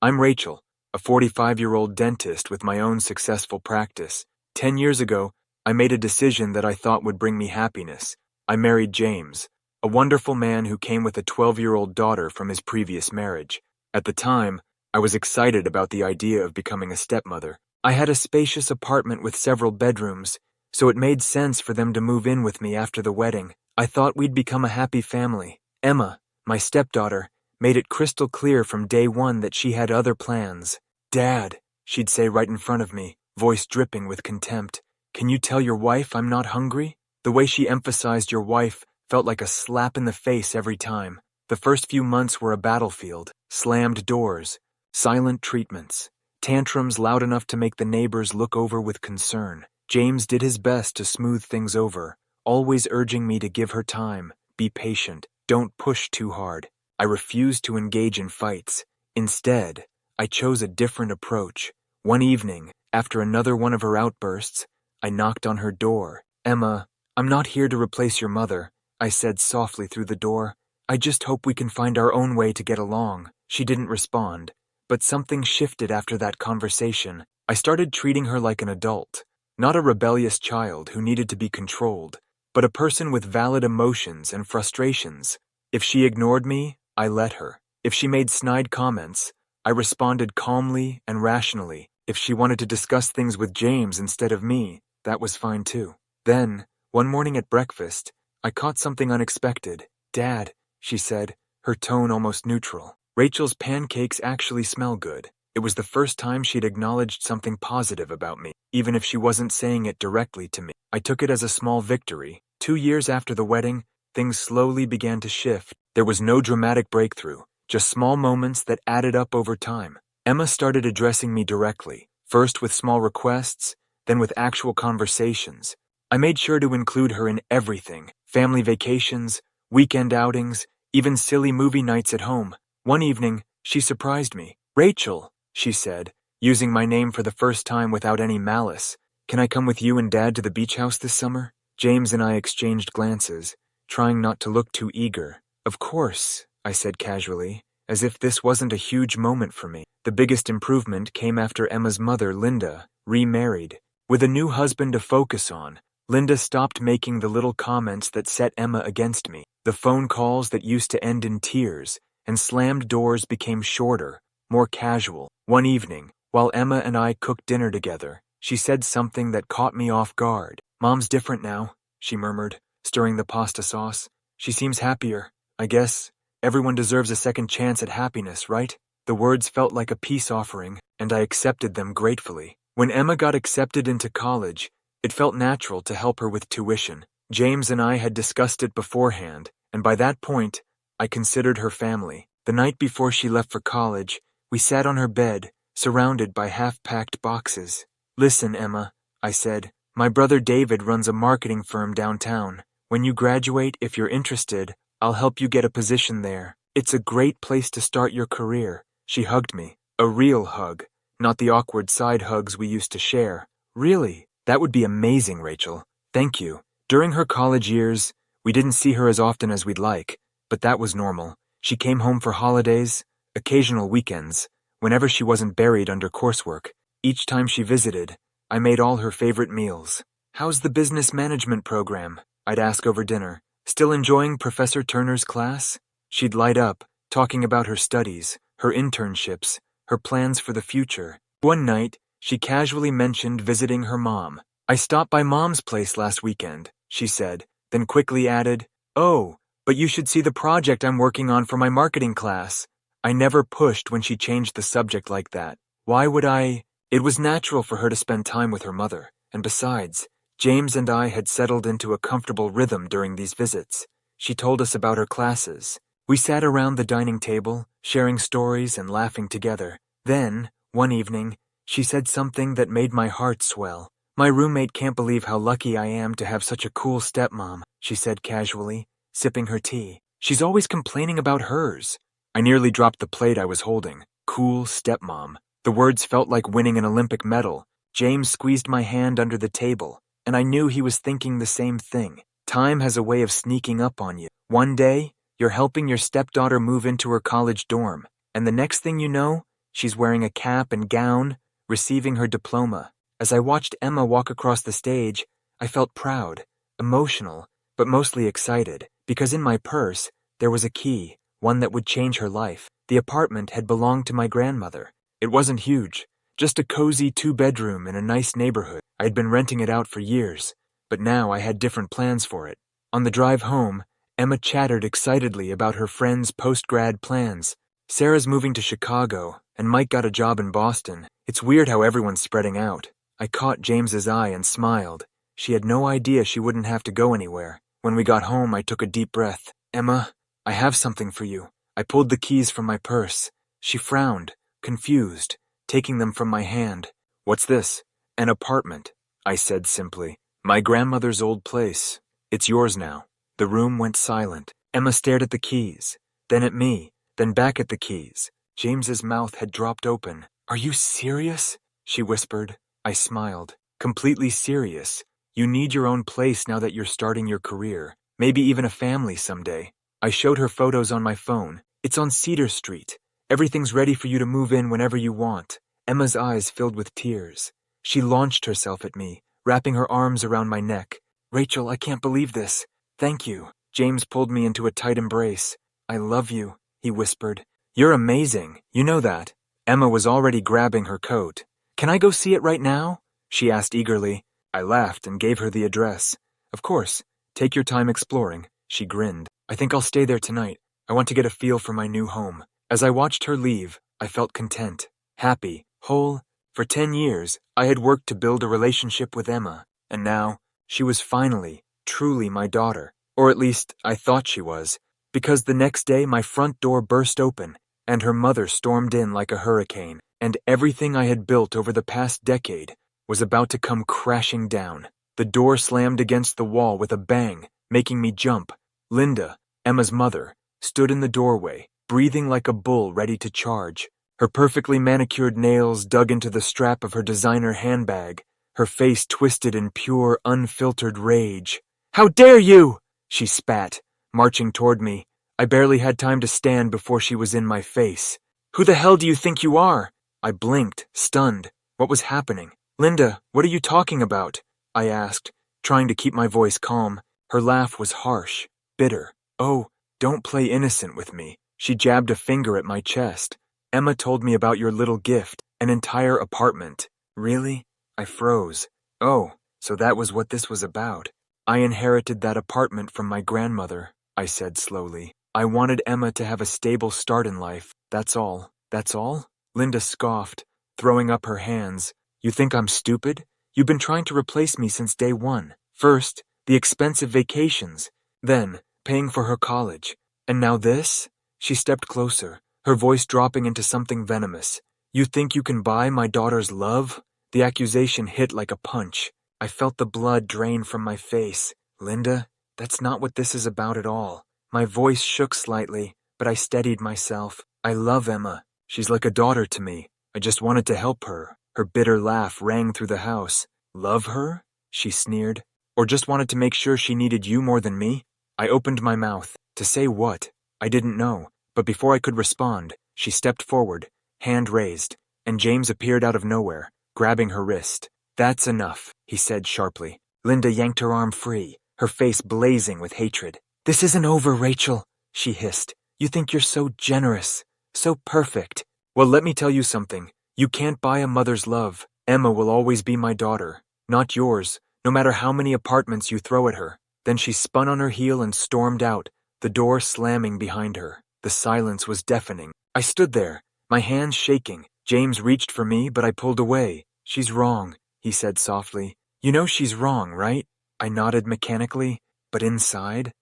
I'm Rachel, a 45-year-old dentist with my own successful practice. 10 years ago, I made a decision that I thought would bring me happiness. I married James, a wonderful man who came with a 12-year-old daughter from his previous marriage. At the time, I was excited about the idea of becoming a stepmother. I had a spacious apartment with several bedrooms, so it made sense for them to move in with me after the wedding. I thought we'd become a happy family. Emma, my stepdaughter, made it crystal clear from day one that she had other plans. "Dad," she'd say right in front of me, voice dripping with contempt, "can you tell your wife I'm not hungry?" The way she emphasized your wife felt like a slap in the face every time. The first few months were a battlefield. Slammed doors, silent treatments, tantrums loud enough to make the neighbors look over with concern. James did his best to smooth things over, always urging me to give her time, be patient, don't push too hard. I refused to engage in fights. Instead, I chose a different approach. One evening, after another one of her outbursts, I knocked on her door. "Emma, I'm not here to replace your mother," I said softly through the door. "I just hope we can find our own way to get along." She didn't respond, but something shifted after that conversation. I started treating her like an adult, not a rebellious child who needed to be controlled, but a person with valid emotions and frustrations. If she ignored me, I let her. If she made snide comments, I responded calmly and rationally. If she wanted to discuss things with James instead of me, that was fine too. Then, one morning at breakfast, I caught something unexpected. "Dad," she said, her tone almost neutral. Rachel's pancakes actually smell good. It was the first time she'd acknowledged something positive about me, even if she wasn't saying it directly to me. I took it as a small victory. 2 years after the wedding, things slowly began to shift. There was no dramatic breakthrough, just small moments that added up over time. Emma started addressing me directly, first with small requests, then with actual conversations. I made sure to include her in everything: family vacations, weekend outings, even silly movie nights at home. One evening, she surprised me. "Rachel," she said, using my name for the first time without any malice, "can I come with you and Dad to the beach house this summer?" James and I exchanged glances, trying not to look too eager. "Of course," I said casually, as if this wasn't a huge moment for me. The biggest improvement came after Emma's mother, Linda, remarried. With a new husband to focus on, Linda stopped making the little comments that set Emma against me. The phone calls that used to end in tears and slammed doors became shorter, more casual. One evening, while Emma and I cooked dinner together, she said something that caught me off guard. "Mom's different now," she murmured, stirring the pasta sauce. "She seems happier. I guess everyone deserves a second chance at happiness, right?" The words felt like a peace offering, and I accepted them gratefully. When Emma got accepted into college, it felt natural to help her with tuition. James and I had discussed it beforehand, and by that point, I considered her family. The night before she left for college, we sat on her bed, surrounded by half-packed boxes. "Listen, Emma," I said, "my brother David runs a marketing firm downtown. When you graduate, if you're interested, I'll help you get a position there. It's a great place to start your career." She hugged me. A real hug, not the awkward side hugs we used to share. "Really? That would be amazing, Rachel. Thank you." During her college years, we didn't see her as often as we'd like, but that was normal. She came home for holidays, occasional weekends, whenever she wasn't buried under coursework. Each time she visited, I made all her favorite meals. "How's the business management program?" I'd ask over dinner. "Still enjoying Professor Turner's class?" She'd light up, talking about her studies, her internships, her plans for the future. One night, she casually mentioned visiting her mom. "I stopped by Mom's place last weekend," she said, then quickly added, "Oh, but you should see the project I'm working on for my marketing class." I never pushed when she changed the subject like that. Why would I? It was natural for her to spend time with her mother, and besides, James and I had settled into a comfortable rhythm during these visits. She told us about her classes. We sat around the dining table, sharing stories and laughing together. Then, one evening, she said something that made my heart swell. "My roommate can't believe how lucky I am to have such a cool stepmom," she said casually, sipping her tea. "She's always complaining about hers." I nearly dropped the plate I was holding. Cool stepmom. The words felt like winning an Olympic medal. James squeezed my hand under the table, and I knew he was thinking the same thing. Time has a way of sneaking up on you. One day, you're helping your stepdaughter move into her college dorm, and the next thing you know, She's wearing a cap and gown, receiving her diploma. As I watched Emma walk across the stage, I felt proud, emotional, but mostly excited, because in my purse, there was a key, one that would change her life. The apartment had belonged to my grandmother. It wasn't huge, just a cozy 2-bedroom in a nice neighborhood. I had been renting it out for years, but now I had different plans for it. On the drive home, Emma chattered excitedly about her friends' post-grad plans. Sarah's moving to Chicago, and Mike got a job in Boston. It's weird how everyone's spreading out. I caught James's eye and smiled. She had no idea she wouldn't have to go anywhere. When we got home, I took a deep breath. Emma, I have something for you. I pulled the keys from my purse. She frowned, confused, taking them from my hand. What's this? An apartment, I said simply. My grandmother's old place. It's yours now. The room went silent. Emma stared at the keys, then at me, then back at the keys. James's mouth had dropped open. Are you serious? She whispered. I smiled. Completely serious. You need your own place now that you're starting your career. Maybe even a family someday. I showed her photos on my phone. It's on Cedar Street. Everything's ready for you to move in whenever you want. Emma's eyes filled with tears. She launched herself at me, wrapping her arms around my neck. Rachel, I can't believe this. Thank you. James pulled me into a tight embrace. I love you, he whispered. You're amazing. You know that. Emma was already grabbing her coat. Can I go see it right now? She asked eagerly. I laughed and gave her the address. Of course. Take your time exploring. She grinned. I think I'll stay there tonight. I want to get a feel for my new home. As I watched her leave, I felt content, happy, whole. For 10 years, I had worked to build a relationship with Emma, and now, she was finally, truly my daughter. Or at least, I thought she was, because the next day my front door burst open, and her mother stormed in like a hurricane, and everything I had built over the past decade was about to come crashing down. The door slammed against the wall with a bang, making me jump. Linda, Emma's mother, stood in the doorway, breathing like a bull ready to charge. Her perfectly manicured nails dug into the strap of her designer handbag, her face twisted in pure, unfiltered rage. How dare you! She spat, marching toward me. I barely had time to stand before she was in my face. Who the hell do you think you are? I blinked, stunned. What was happening? Linda, what are you talking about? I asked, trying to keep my voice calm. Her laugh was harsh, bitter. Oh, don't play innocent with me. She jabbed a finger at my chest. Emma told me about your little gift, an entire apartment. Really? I froze. Oh, so that was what this was about. I inherited that apartment from my grandmother, I said slowly. I wanted Emma to have a stable start in life. That's all. That's all? Linda scoffed, throwing up her hands. You think I'm stupid? You've been trying to replace me since day one. First, the expensive vacations. Then, paying for her college. And now this? She stepped closer, her voice dropping into something venomous. You think you can buy my daughter's love? The accusation hit like a punch. I felt the blood drain from my face. Linda, that's not what this is about at all. My voice shook slightly, but I steadied myself. I love Emma. She's like a daughter to me. I just wanted to help her. Her bitter laugh rang through the house. Love her? She sneered. Or just wanted to make sure she needed you more than me? I opened my mouth. To say what? I didn't know. But before I could respond, she stepped forward, hand raised, and James appeared out of nowhere, grabbing her wrist. That's enough, he said sharply. Linda yanked her arm free, her face blazing with hatred. This isn't over, Rachel, she hissed. You think you're so generous, so perfect. Well, let me tell you something. You can't buy a mother's love. Emma will always be my daughter, not yours, no matter how many apartments you throw at her. Then she spun on her heel and stormed out, the door slamming behind her. The silence was deafening. I stood there, my hands shaking. James reached for me, but I pulled away. She's wrong, he said softly. You know she's wrong, right? I nodded mechanically, but inside,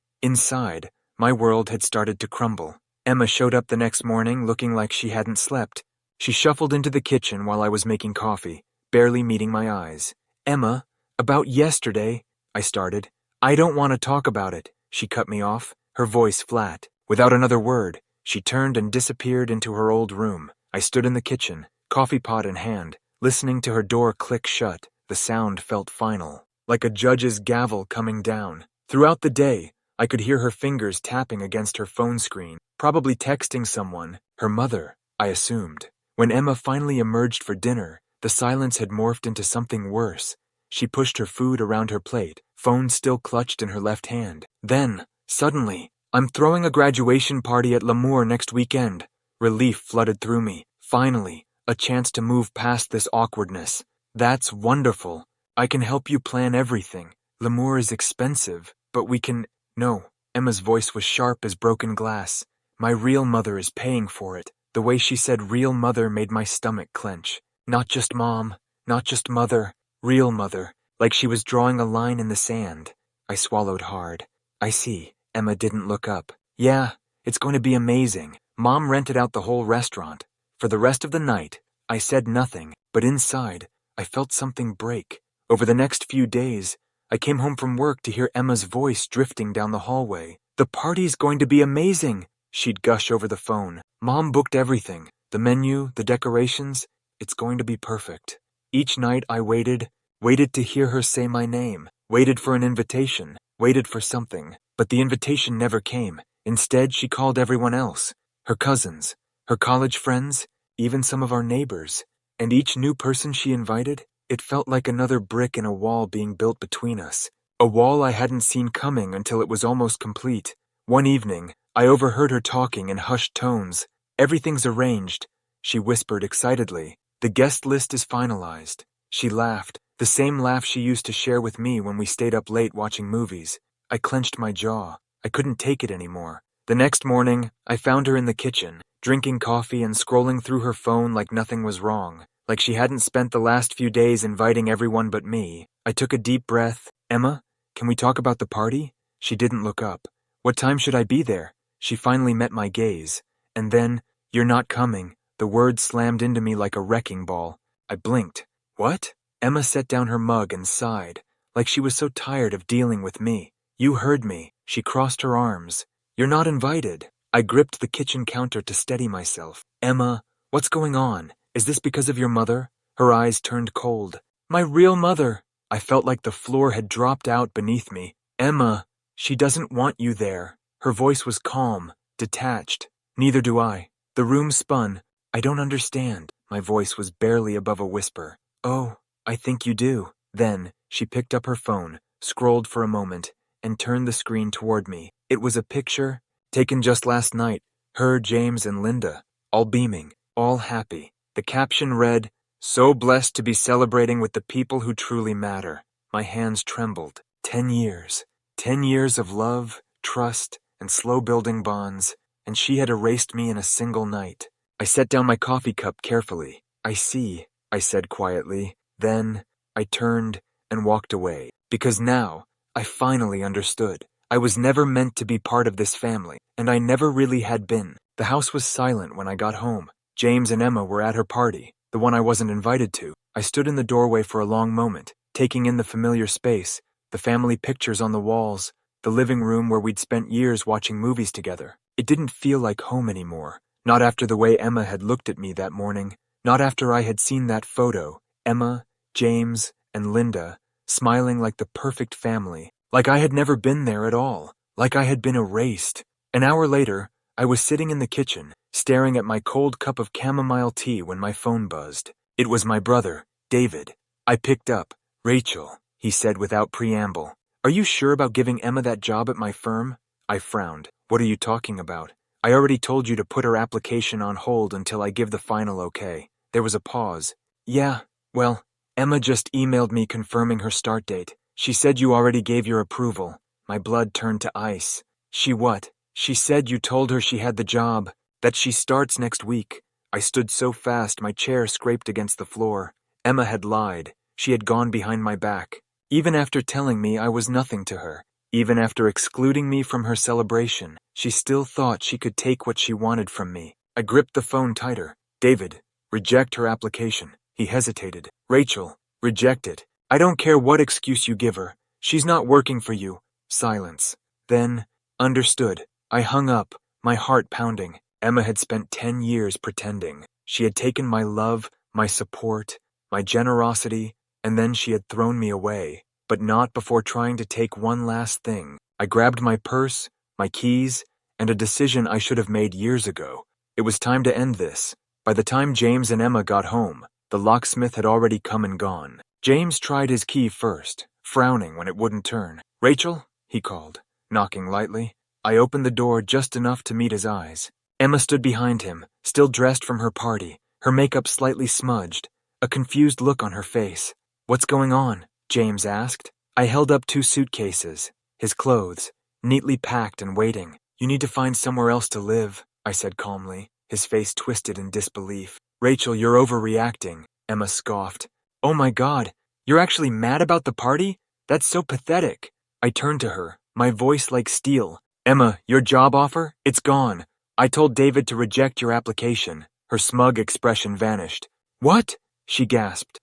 my world had started to crumble. Emma showed up the next morning looking like she hadn't slept. She shuffled into the kitchen while I was making coffee, barely meeting my eyes. Emma, about yesterday, I started. I don't want to talk about it, she cut me off, her voice flat. Without another word, she turned and disappeared into her old room. I stood in the kitchen, coffee pot in hand, listening to her door click shut. The sound felt final, like a judge's gavel coming down. Throughout the day, I could hear her fingers tapping against her phone screen, probably texting someone, her mother, I assumed. When Emma finally emerged for dinner, the silence had morphed into something worse. She pushed her food around her plate, phone still clutched in her left hand. Then, suddenly, "I'm throwing a graduation party at L'Amour next weekend." Relief flooded through me. Finally, a chance to move past this awkwardness. "That's wonderful. I can help you plan everything. L'Amour is expensive, but we can—" "No." Emma's voice was sharp as broken glass. "My real mother is paying for it." The way she said real mother made my stomach clench. Not just mom, not just mother, real mother, like she was drawing a line in the sand. I swallowed hard. "I see." Emma didn't look up. "Yeah, it's going to be amazing. Mom rented out the whole restaurant. For the rest of the night." I said nothing, but inside, I felt something break. Over the next few days, I came home from work to hear Emma's voice drifting down the hallway. "The party's going to be amazing," she'd gush over the phone. "Mom booked everything. The menu, the decorations. It's going to be perfect." Each night I waited to hear her say my name, waited for an invitation, waited for something. But the invitation never came. Instead, she called everyone else. Her cousins, her college friends, even some of our neighbors. And each new person she invited, it felt like another brick in a wall being built between us. A wall I hadn't seen coming until it was almost complete. One evening, I overheard her talking in hushed tones. "Everything's arranged," she whispered excitedly. "The guest list is finalized." She laughed, the same laugh she used to share with me when we stayed up late watching movies. I clenched my jaw. I couldn't take it anymore. The next morning, I found her in the kitchen, drinking coffee and scrolling through her phone like nothing was wrong, like she hadn't spent the last few days inviting everyone but me. I took a deep breath. "Emma, can we talk about the party?" She didn't look up. "What time should I be there?" She finally met my gaze. And then, "You're not coming." The words slammed into me like a wrecking ball. I blinked. "What?" Emma set down her mug and sighed, like she was so tired of dealing with me. "You heard me." She crossed her arms. "You're not invited." I gripped the kitchen counter to steady myself. "Emma, what's going on? Is this because of your mother?" Her eyes turned cold. "My real mother." I felt like the floor had dropped out beneath me. "Emma, she doesn't want you there." Her voice was calm, detached. "Neither do I." The room spun. "I don't understand." My voice was barely above a whisper. "Oh, I think you do." Then, she picked up her phone, scrolled for a moment, and turned the screen toward me. It was a picture, taken just last night. Her, James, and Linda, all beaming, all happy. The caption read, "So blessed to be celebrating with the people who truly matter." My hands trembled. 10 years. 10 years of love, trust, and slow building bonds, and she had erased me in a single night. I set down my coffee cup carefully. "I see," I said quietly. Then, I turned and walked away. Because now, I finally understood. I was never meant to be part of this family, and I never really had been. The house was silent when I got home. James and Emma were at her party, the one I wasn't invited to. I stood in the doorway for a long moment, taking in the familiar space, the family pictures on the walls, the living room where we'd spent years watching movies together. It didn't feel like home anymore. Not after the way Emma had looked at me that morning. Not after I had seen that photo, Emma, James, and Linda, smiling like the perfect family. Like I had never been there at all. Like I had been erased. An hour later, I was sitting in the kitchen, staring at my cold cup of chamomile tea when my phone buzzed. It was my brother, David. I picked up. "Rachel," he said without preamble. "Are you sure about giving Emma that job at my firm?" I frowned. "What are you talking about?" "I already told you to put her application on hold until I give the final okay." There was a pause. "Yeah, well, Emma just emailed me confirming her start date. She said you already gave your approval." My blood turned to ice. "She what?" "She said you told her she had the job, that she starts next week." I stood so fast my chair scraped against the floor. Emma had lied. She had gone behind my back. Even after telling me I was nothing to her, even after excluding me from her celebration, she still thought she could take what she wanted from me. I gripped the phone tighter. "David, reject her application." He hesitated. "Rachel, reject it. I don't care what excuse you give her. She's not working for you." Silence. Then, understood. I hung up, my heart pounding. Emma had spent 10 years pretending. She had taken my love, my support, my generosity, and then she had thrown me away. But not before trying to take one last thing. I grabbed my purse, my keys, and a decision I should have made years ago. It was time to end this. By the time James and Emma got home, the locksmith had already come and gone. James tried his key first, frowning when it wouldn't turn. "Rachel?" he called, knocking lightly. I opened the door just enough to meet his eyes. Emma stood behind him, still dressed from her party, her makeup slightly smudged, a confused look on her face. "What's going on?" James asked. I held up 2 suitcases, his clothes, neatly packed and waiting. "You need to find somewhere else to live," I said calmly, his face twisted in disbelief. "Rachel, you're overreacting," Emma scoffed. "Oh my God, you're actually mad about the party? That's so pathetic." I turned to her, my voice like steel. "Emma, your job offer? It's gone. I told David to reject your application." Her smug expression vanished. "What?" she gasped.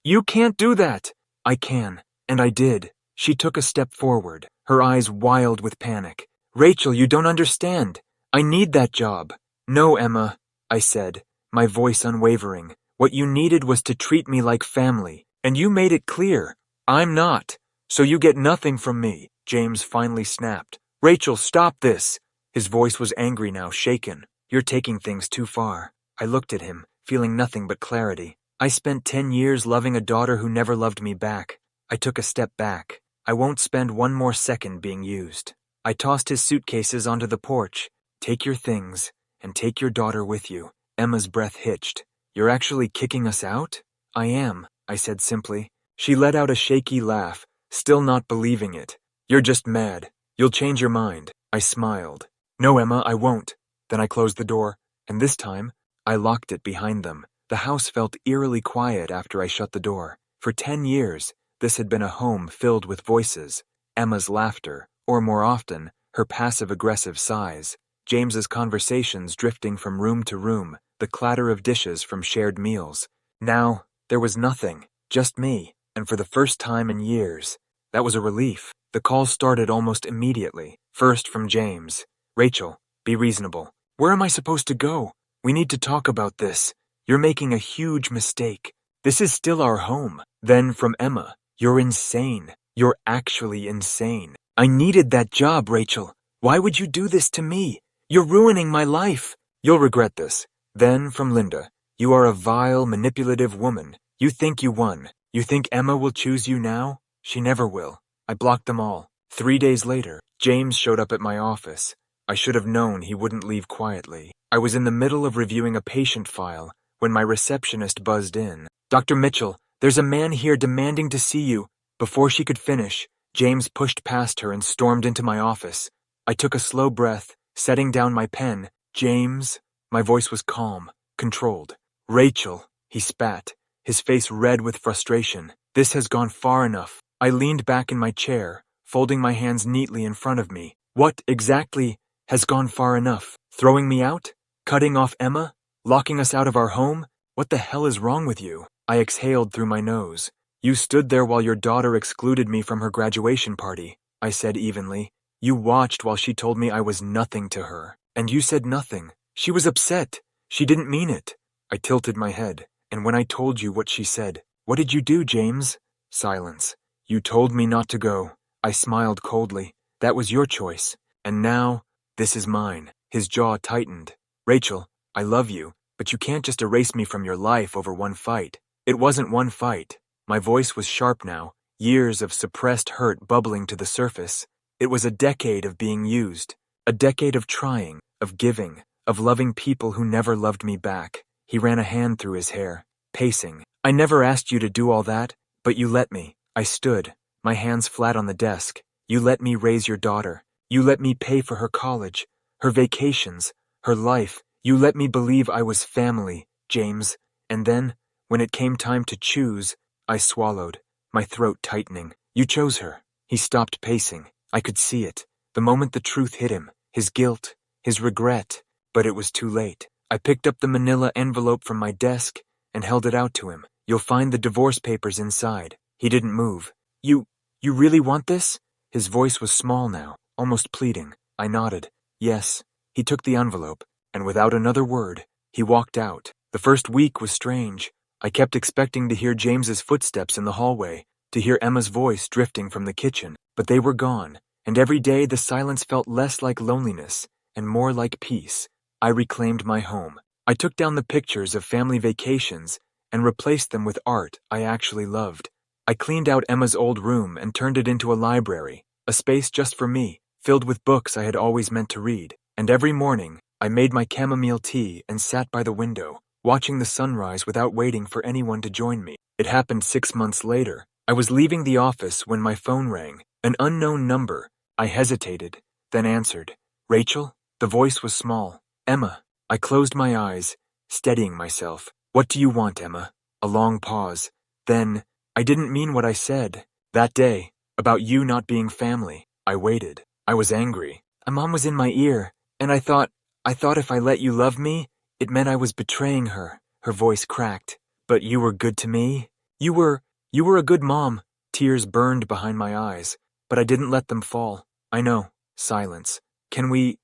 You can't do that." "I can, and I did." She took a step forward, her eyes wild with panic. "Rachel, you don't understand. I need that job." "No, Emma," I said, my voice unwavering. "What you needed was to treat me like family, and you made it clear. I'm not, so you get nothing from me." James finally snapped. "Rachel, stop this." His voice was angry now, shaken. "You're taking things too far." I looked at him, feeling nothing but clarity. I spent 10 years loving a daughter who never loved me back. I took a step back. I won't spend one more second being used. I tossed his suitcases onto the porch. "Take your things, and take your daughter with you." Emma's breath hitched. "You're actually kicking us out?" "I am," I said simply. She let out a shaky laugh, still not believing it. "You're just mad. You'll change your mind." I smiled. "No, Emma, I won't." Then I closed the door, and this time, I locked it behind them. The house felt eerily quiet after I shut the door. For 10 years, this had been a home filled with voices. Emma's laughter, or more often, her passive-aggressive sighs. James's conversations drifting from room to room, the clatter of dishes from shared meals. Now, there was nothing, just me, and for the first time in years. That was a relief. The calls started almost immediately, first from James. "Rachel, be reasonable. Where am I supposed to go? We need to talk about this. You're making a huge mistake. This is still our home." Then from Emma, "You're insane. You're actually insane. I needed that job, Rachel. Why would you do this to me? You're ruining my life. You'll regret this." Then from Linda, "You are a vile, manipulative woman. You think you won. You think Emma will choose you now? She never will." I blocked them all. 3 days later, James showed up at my office. I should have known he wouldn't leave quietly. I was in the middle of reviewing a patient file when my receptionist buzzed in. "Dr. Mitchell, there's a man here demanding to see you." Before she could finish, James pushed past her and stormed into my office. I took a slow breath, setting down my pen. "James?" My voice was calm, controlled. "Rachel," he spat, his face red with frustration. "This has gone far enough." I leaned back in my chair, folding my hands neatly in front of me. "What, exactly, has gone far enough? Throwing me out? Cutting off Emma? Locking us out of our home? What the hell is wrong with you?" I exhaled through my nose. "You stood there while your daughter excluded me from her graduation party," I said evenly. "You watched while she told me I was nothing to her. And you said nothing. She was upset. She didn't mean it." I tilted my head. "And when I told you what she said, what did you do, James?" Silence. "You told me not to go." I smiled coldly. "That was your choice. And now, this is mine." His jaw tightened. "Rachel, I love you, but you can't just erase me from your life over one fight." It wasn't one fight. My voice was sharp now, years of suppressed hurt bubbling to the surface. It was a decade of being used, a decade of trying, of giving, of loving people who never loved me back. He ran a hand through his hair, pacing. "I never asked you to do all that, but you let me." I stood, my hands flat on the desk. "You let me raise your daughter. You let me pay for her college, her vacations, her life. You let me believe I was family, James. And then, when it came time to choose," I swallowed, my throat tightening. "You chose her." He stopped pacing. I could see it. The moment the truth hit him, his guilt, his regret. But it was too late. I picked up the manila envelope from my desk and held it out to him. "You'll find the divorce papers inside." He didn't move. You really want this?" His voice was small now, almost pleading. I nodded. "Yes." He took the envelope, and without another word, he walked out. The first week was strange. I kept expecting to hear James's footsteps in the hallway, to hear Emma's voice drifting from the kitchen, but they were gone, and every day the silence felt less like loneliness and more like peace. I reclaimed my home. I took down the pictures of family vacations and replaced them with art I actually loved. I cleaned out Emma's old room and turned it into a library, a space just for me, filled with books I had always meant to read. And every morning, I made my chamomile tea and sat by the window, watching the sunrise without waiting for anyone to join me. It happened 6 months later. I was leaving the office when my phone rang, an unknown number. I hesitated, then answered. Rachel? The voice was small. Emma. I closed my eyes, steadying myself. What do you want, Emma? A long pause. Then, I didn't mean what I said. That day, about you not being family. I waited. I was angry. My mom was in my ear, and I thought if I let you love me, it meant I was betraying her. Her voice cracked. But you were good to me? You were a good mom. Tears burned behind my eyes, but I didn't let them fall. I know. Silence. Can we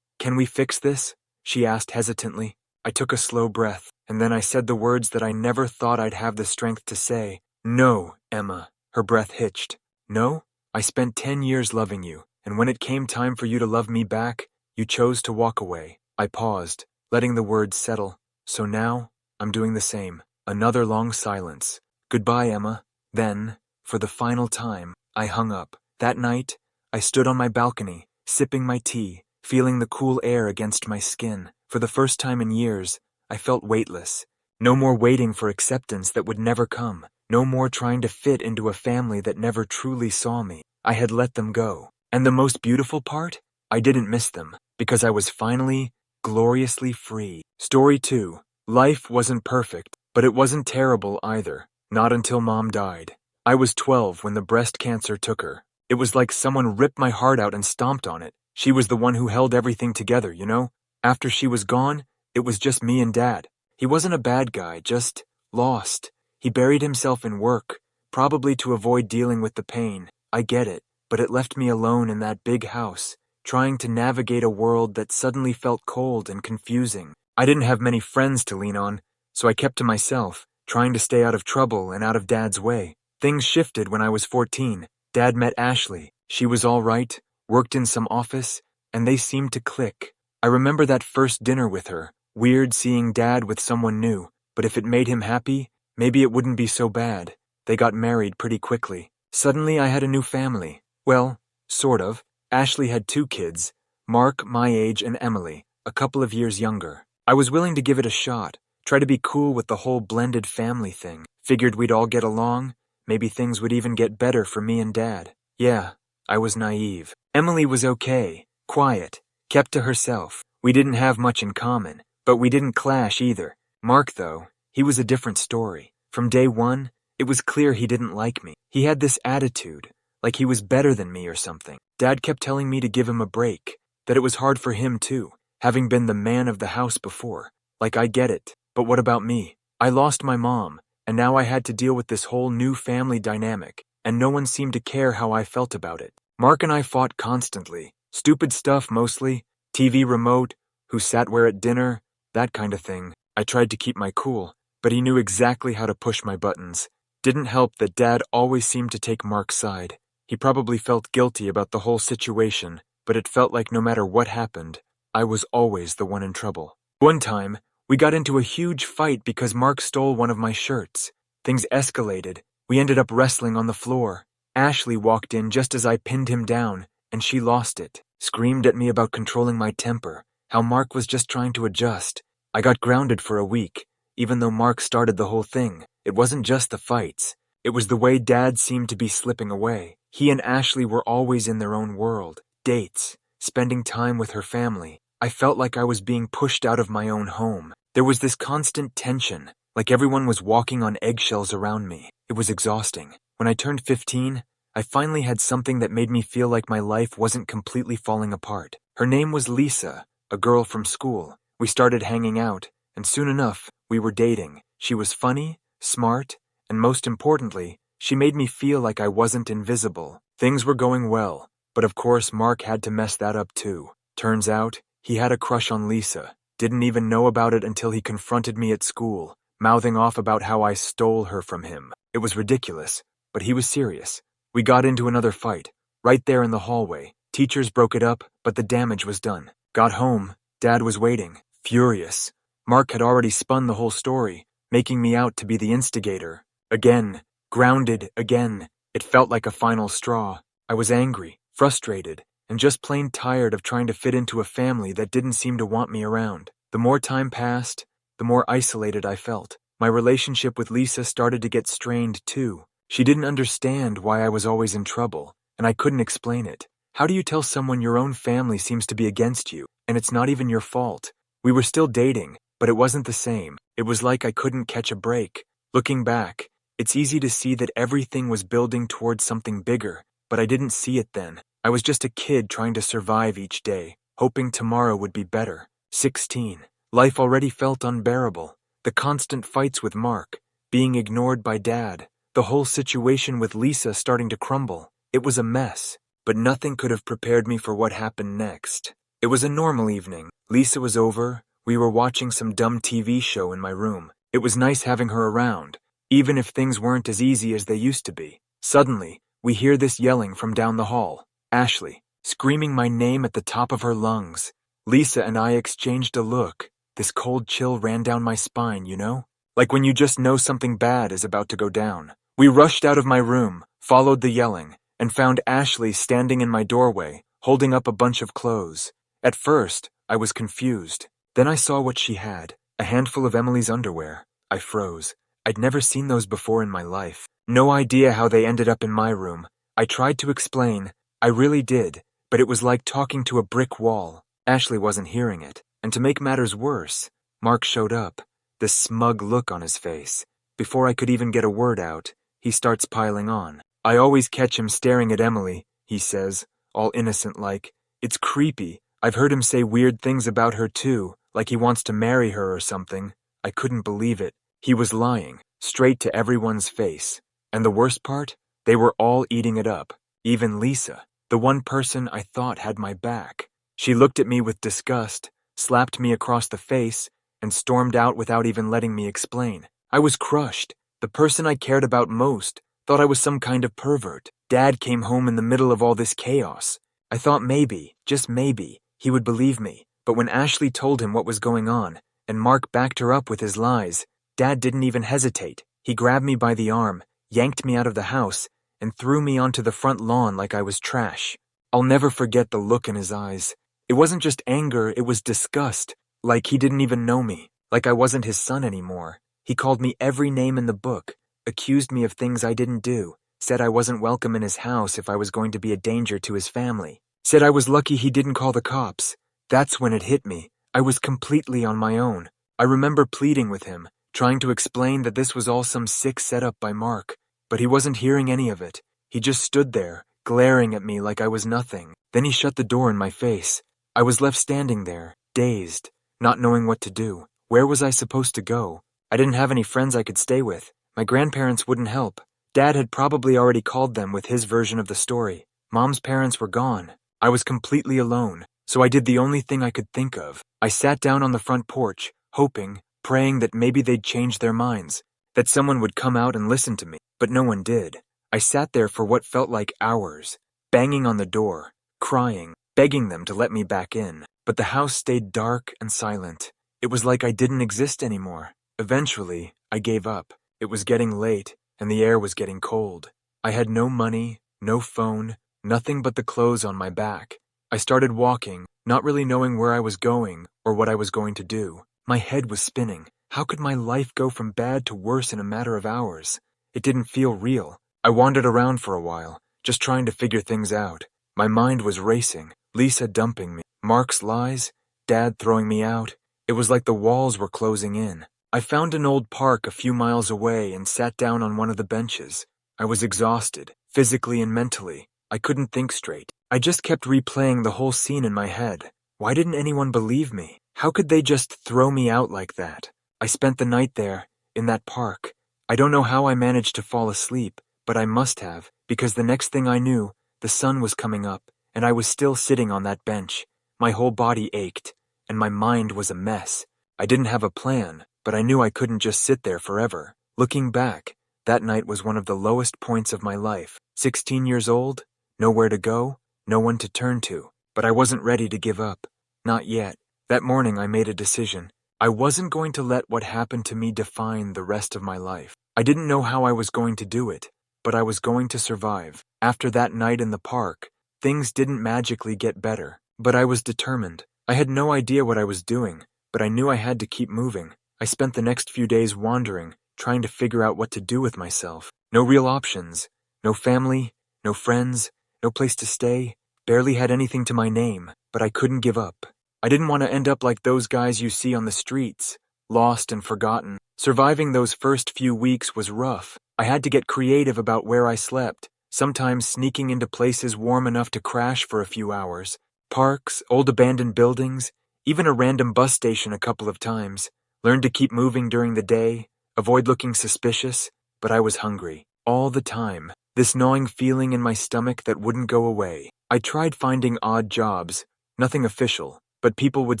fix this? She asked hesitantly. I took a slow breath, and then I said the words that I never thought I'd have the strength to say. No, Emma. Her breath hitched. No? I spent 10 years loving you, and when it came time for you to love me back, you chose to walk away. I paused, letting the words settle. So now, I'm doing the same. Another long silence. Goodbye, Emma. Then, for the final time, I hung up. That night, I stood on my balcony, sipping my tea, feeling the cool air against my skin. For the first time in years, I felt weightless. No more waiting for acceptance that would never come. No more trying to fit into a family that never truly saw me. I had let them go. And the most beautiful part? I didn't miss them, because I was finally, gloriously free. Story 2. Life wasn't perfect, but it wasn't terrible either. Not until Mom died. I was 12 when the breast cancer took her. It was like someone ripped my heart out and stomped on it. She was the one who held everything together, you know? After she was gone, it was just me and Dad. He wasn't a bad guy, just lost. He buried himself in work, probably to avoid dealing with the pain. I get it, but it left me alone in that big house, trying to navigate a world that suddenly felt cold and confusing. I didn't have many friends to lean on, so I kept to myself, trying to stay out of trouble and out of Dad's way. Things shifted when I was 14. Dad met Ashley. She was all right, worked in some office, and they seemed to click. I remember that first dinner with her. Weird seeing Dad with someone new, but if it made him happy, maybe it wouldn't be so bad. They got married pretty quickly. Suddenly I had a new family. Well, sort of. Ashley had 2 kids, Mark, my age, and Emily, a couple of years younger. I was willing to give it a shot, try to be cool with the whole blended family thing. Figured we'd all get along, maybe things would even get better for me and Dad. Yeah, I was naive. Emily was okay, quiet, kept to herself. We didn't have much in common, but we didn't clash either. Mark, though, he was a different story. From day one, it was clear he didn't like me. He had this attitude, like he was better than me or something. Dad kept telling me to give him a break, that it was hard for him too, having been the man of the house before. Like, I get it, but what about me? I lost my mom, and now I had to deal with this whole new family dynamic, and no one seemed to care how I felt about it. Mark and I fought constantly. Stupid stuff mostly. TV remote, who sat where at dinner, that kind of thing. I tried to keep my cool, but he knew exactly how to push my buttons. Didn't help that Dad always seemed to take Mark's side. He probably felt guilty about the whole situation, but it felt like no matter what happened, I was always the one in trouble. One time, we got into a huge fight because Mark stole one of my shirts. Things escalated. We ended up wrestling on the floor. Ashley walked in just as I pinned him down, and she lost it. Screamed at me about controlling my temper, how Mark was just trying to adjust. I got grounded for a week, even though Mark started the whole thing. It wasn't just the fights. It was the way Dad seemed to be slipping away. He and Ashley were always in their own world. Dates, spending time with her family. I felt like I was being pushed out of my own home. There was this constant tension, like everyone was walking on eggshells around me. It was exhausting. When I turned 15, I finally had something that made me feel like my life wasn't completely falling apart. Her name was Lisa, a girl from school. We started hanging out, and soon enough, we were dating. She was funny, smart, and most importantly, she made me feel like I wasn't invisible. Things were going well, but of course Mark had to mess that up too. Turns out, he had a crush on Lisa. Didn't even know about it until he confronted me at school, mouthing off about how I stole her from him. It was ridiculous, but he was serious. We got into another fight, right there in the hallway. Teachers broke it up, but the damage was done. Got home, Dad was waiting, furious. Mark had already spun the whole story, making me out to be the instigator. Again, grounded again. It felt like a final straw. I was angry, frustrated, and just plain tired of trying to fit into a family that didn't seem to want me around. The more time passed, the more isolated I felt. My relationship with Lisa started to get strained too. She didn't understand why I was always in trouble, and I couldn't explain it. How do you tell someone your own family seems to be against you, and it's not even your fault? We were still dating, but it wasn't the same. It was like I couldn't catch a break. Looking back, it's easy to see that everything was building towards something bigger, but I didn't see it then. I was just a kid trying to survive each day, hoping tomorrow would be better. 16. Life already felt unbearable. The constant fights with Mark, being ignored by Dad, the whole situation with Lisa starting to crumble. It was a mess, but nothing could have prepared me for what happened next. It was a normal evening. Lisa was over. We were watching some dumb TV show in my room. It was nice having her around, even if things weren't as easy as they used to be. Suddenly, we hear this yelling from down the hall. Ashley, screaming my name at the top of her lungs. Lisa and I exchanged a look. This cold chill ran down my spine, you know? Like when you just know something bad is about to go down. We rushed out of my room, followed the yelling, and found Ashley standing in my doorway, holding up a bunch of clothes. At first, I was confused. Then I saw what she had, a handful of Emily's underwear. I froze. I'd never seen those before in my life. No idea how they ended up in my room. I tried to explain. I really did, but it was like talking to a brick wall. Ashley wasn't hearing it. And to make matters worse, Mark showed up, this smug look on his face. Before I could even get a word out, he starts piling on. I always catch him staring at Emily, he says, all innocent-like. It's creepy. I've heard him say weird things about her too, like he wants to marry her or something. I couldn't believe it. He was lying, straight to everyone's face. And the worst part? They were all eating it up. Even Lisa, the one person I thought had my back. She looked at me with disgust, slapped me across the face, and stormed out without even letting me explain. I was crushed. The person I cared about most thought I was some kind of pervert. Dad came home in the middle of all this chaos. I thought maybe, just maybe, he would believe me. But when Ashley told him what was going on, and Mark backed her up with his lies, Dad didn't even hesitate. He grabbed me by the arm, yanked me out of the house, and threw me onto the front lawn like I was trash. I'll never forget the look in his eyes. It wasn't just anger, it was disgust, like he didn't even know me, like I wasn't his son anymore. He called me every name in the book, accused me of things I didn't do, said I wasn't welcome in his house if I was going to be a danger to his family, said I was lucky he didn't call the cops. That's when it hit me. I was completely on my own. I remember pleading with him, trying to explain that this was all some sick setup by Mark, but he wasn't hearing any of it. He just stood there, glaring at me like I was nothing. Then he shut the door in my face. I was left standing there, dazed, not knowing what to do. Where was I supposed to go? I didn't have any friends I could stay with. My grandparents wouldn't help. Dad had probably already called them with his version of the story. Mom's parents were gone. I was completely alone, so I did the only thing I could think of. I sat down on the front porch, hoping, praying that maybe they'd change their minds, that someone would come out and listen to me, but no one did. I sat there for what felt like hours, banging on the door, crying, begging them to let me back in, but the house stayed dark and silent. It was like I didn't exist anymore. Eventually, I gave up. It was getting late, and the air was getting cold. I had no money, no phone, nothing but the clothes on my back. I started walking, not really knowing where I was going or what I was going to do. My head was spinning. How could my life go from bad to worse in a matter of hours? It didn't feel real. I wandered around for a while, just trying to figure things out. My mind was racing. Lisa dumping me, Mark's lies, Dad throwing me out. It was like the walls were closing in. I found an old park a few miles away and sat down on one of the benches. I was exhausted, physically and mentally. I couldn't think straight. I just kept replaying the whole scene in my head. Why didn't anyone believe me? How could they just throw me out like that? I spent the night there, in that park. I don't know how I managed to fall asleep, but I must have, because the next thing I knew, the sun was coming up, and I was still sitting on that bench. My whole body ached, and my mind was a mess. I didn't have a plan, but I knew I couldn't just sit there forever. Looking back, that night was one of the lowest points of my life. 16 years old, nowhere to go, no one to turn to. But I wasn't ready to give up. Not yet. That morning I made a decision. I wasn't going to let what happened to me define the rest of my life. I didn't know how I was going to do it, but I was going to survive. After that night in the park, things didn't magically get better, but I was determined. I had no idea what I was doing, but I knew I had to keep moving. I spent the next few days wandering, trying to figure out what to do with myself. No real options, no family, no friends, no place to stay, barely had anything to my name, but I couldn't give up. I didn't want to end up like those guys you see on the streets, lost and forgotten. Surviving those first few weeks was rough. I had to get creative about where I slept, sometimes sneaking into places warm enough to crash for a few hours. Parks, old abandoned buildings, even a random bus station a couple of times. Learned to keep moving during the day, avoid looking suspicious, but I was hungry. All the time. This gnawing feeling in my stomach that wouldn't go away. I tried finding odd jobs, nothing official, but people would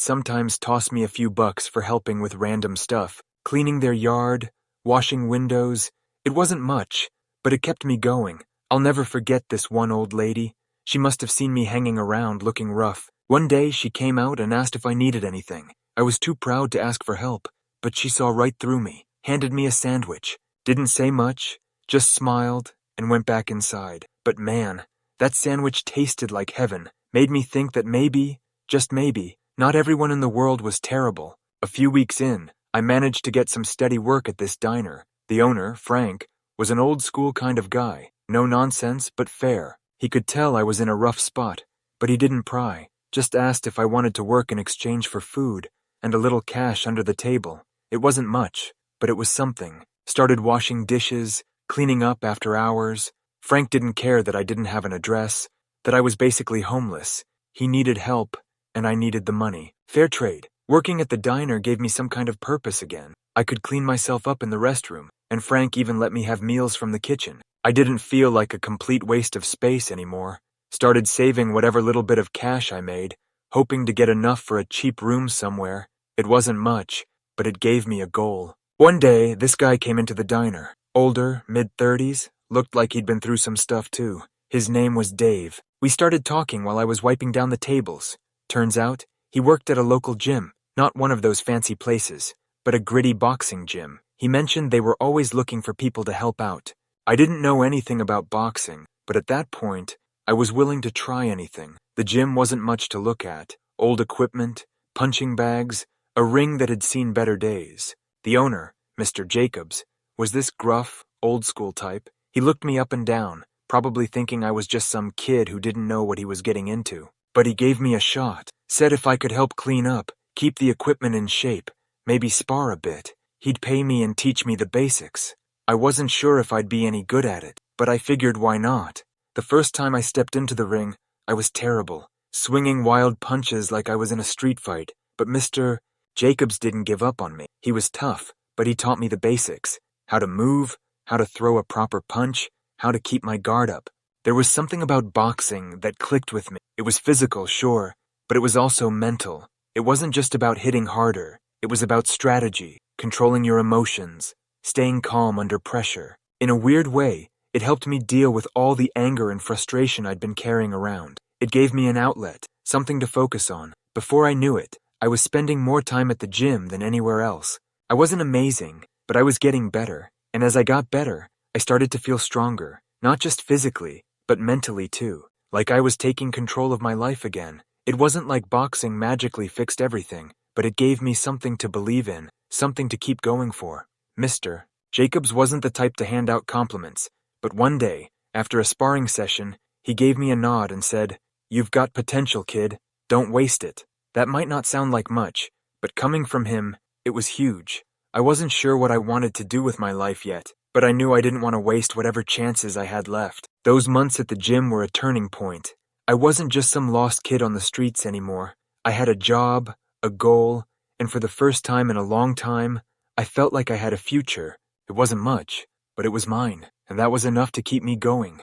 sometimes toss me a few bucks for helping with random stuff, cleaning their yard, washing windows. It wasn't much, but it kept me going. I'll never forget this one old lady. She must have seen me hanging around looking rough. One day she came out and asked if I needed anything. I was too proud to ask for help, but she saw right through me, handed me a sandwich, didn't say much, just smiled and went back inside. But man, that sandwich tasted like heaven, made me think that maybe, just maybe, not everyone in the world was terrible. A few weeks in, I managed to get some steady work at this diner. The owner, Frank, was an old-school kind of guy. No nonsense, but fair. He could tell I was in a rough spot, but he didn't pry. Just asked if I wanted to work in exchange for food and a little cash under the table. It wasn't much, but it was something. Started washing dishes, cleaning up after hours. Frank didn't care that I didn't have an address, that I was basically homeless. He needed help, and I needed the money. Fair trade. Working at the diner gave me some kind of purpose again. I could clean myself up in the restroom, and Frank even let me have meals from the kitchen. I didn't feel like a complete waste of space anymore. Started saving whatever little bit of cash I made, hoping to get enough for a cheap room somewhere. It wasn't much, but it gave me a goal. One day, this guy came into the diner. Older, mid-30s, looked like he'd been through some stuff too. His name was Dave. We started talking while I was wiping down the tables. Turns out, he worked at a local gym, not one of those fancy places, but a gritty boxing gym. He mentioned they were always looking for people to help out. I didn't know anything about boxing, but at that point, I was willing to try anything. The gym wasn't much to look at. Old equipment, punching bags, a ring that had seen better days. The owner, Mr. Jacobs, was this gruff, old-school type. He looked me up and down, probably thinking I was just some kid who didn't know what he was getting into. But he gave me a shot, said if I could help clean up, keep the equipment in shape, maybe spar a bit, he'd pay me and teach me the basics. I wasn't sure if I'd be any good at it, but I figured why not. The first time I stepped into the ring, I was terrible, swinging wild punches like I was in a street fight. But Mr. Jacobs didn't give up on me. He was tough, but he taught me the basics. How to move, how to throw a proper punch, how to keep my guard up. There was something about boxing that clicked with me. It was physical, sure, but it was also mental. It wasn't just about hitting harder. It was about strategy, controlling your emotions, staying calm under pressure. In a weird way, it helped me deal with all the anger and frustration I'd been carrying around. It gave me an outlet, something to focus on. Before I knew it, I was spending more time at the gym than anywhere else. I wasn't amazing, but I was getting better. And as I got better, I started to feel stronger, not just physically, but mentally too. Like I was taking control of my life again. It wasn't like boxing magically fixed everything, but it gave me something to believe in, something to keep going for. Mr. Jacobs wasn't the type to hand out compliments, but one day, after a sparring session, he gave me a nod and said, "You've got potential, kid. Don't waste it." That might not sound like much, but coming from him, it was huge. I wasn't sure what I wanted to do with my life yet, but I knew I didn't want to waste whatever chances I had left. Those months at the gym were a turning point. I wasn't just some lost kid on the streets anymore. I had a job, a goal, and for the first time in a long time, I felt like I had a future. It wasn't much, but it was mine, and that was enough to keep me going.